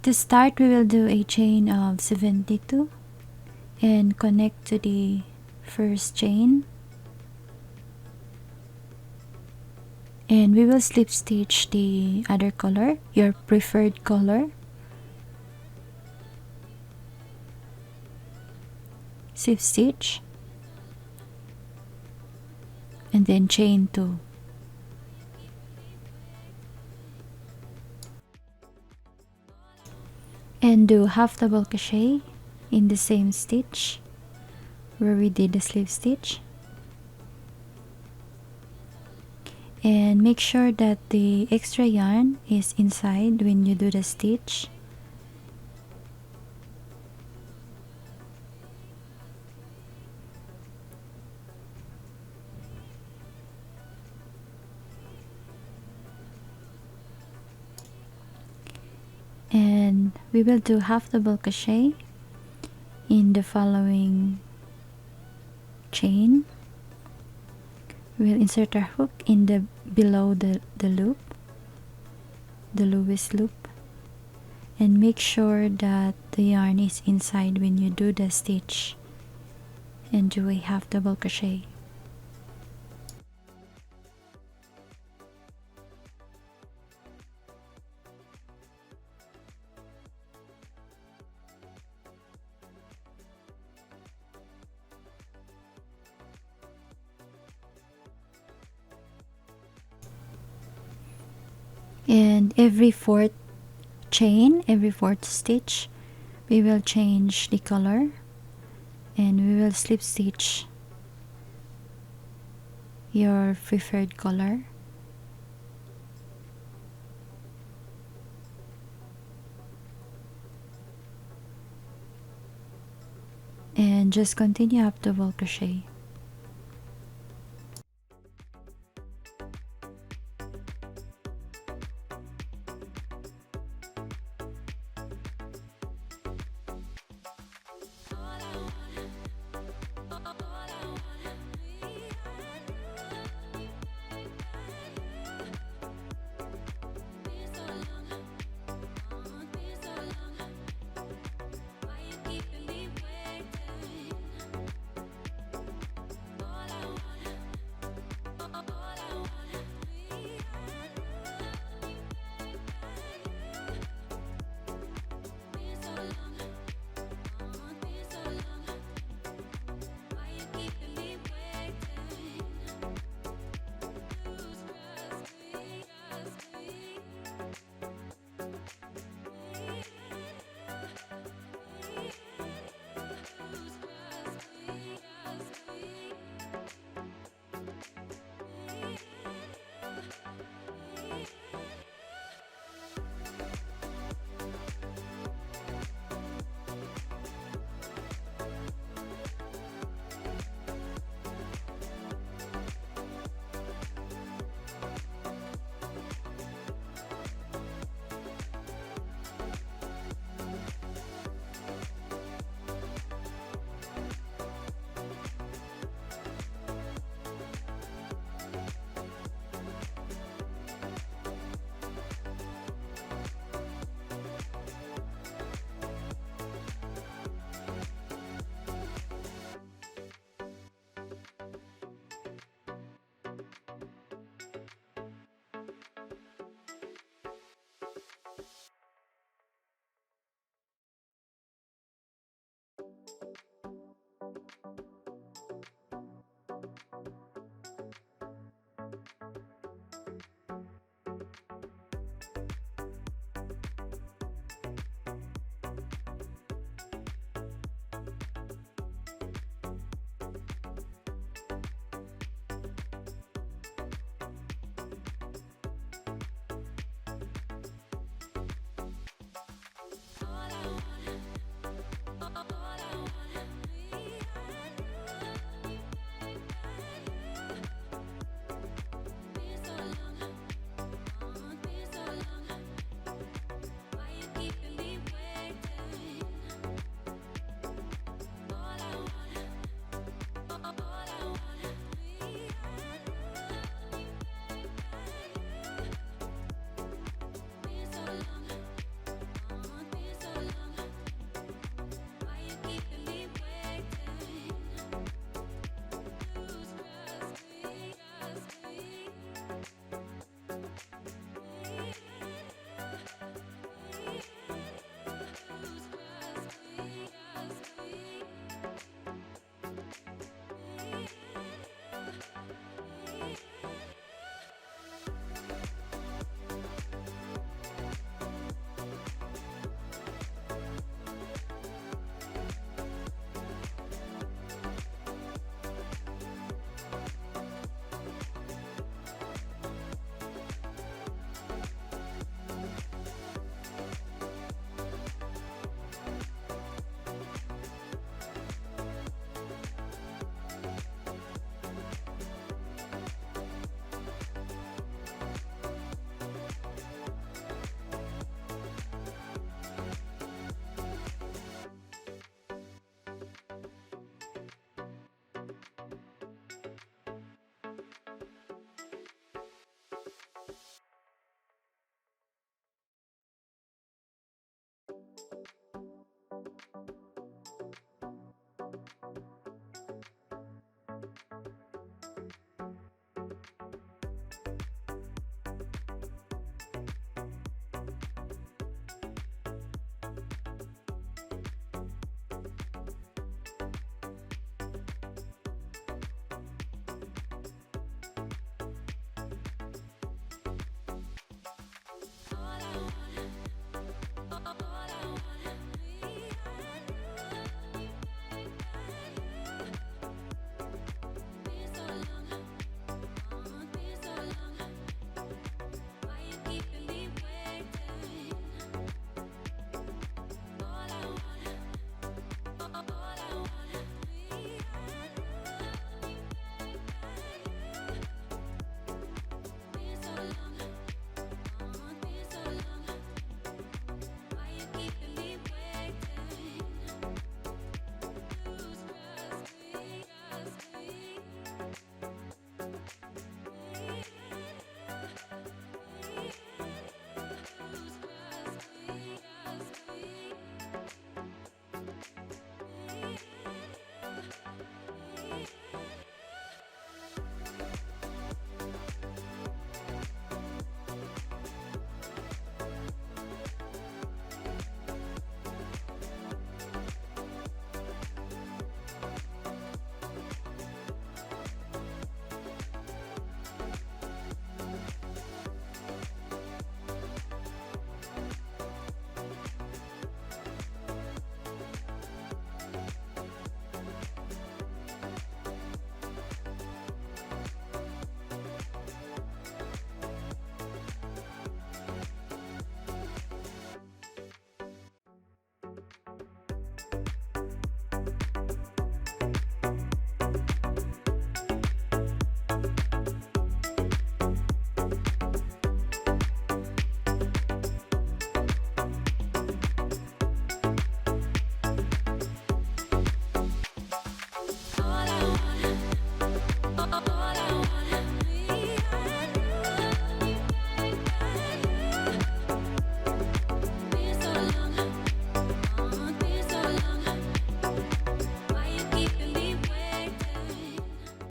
To start, we will do a chain of 72 and connect to the first chain, and we will slip stitch the other color, your preferred color. Slip stitch and then chain 2. And do half double crochet in the same stitch where we did the slip stitch, and make sure that the extra yarn is inside when you do the stitch. And we will do half double crochet in the following chain. We'll insert our hook in the below the loop, the lowest loop, and make sure that the yarn is inside when you do the stitch, and do a half double crochet. And every fourth chain, every fourth stitch, we will change the color, and we will slip stitch your preferred color. And just continue up double crochet.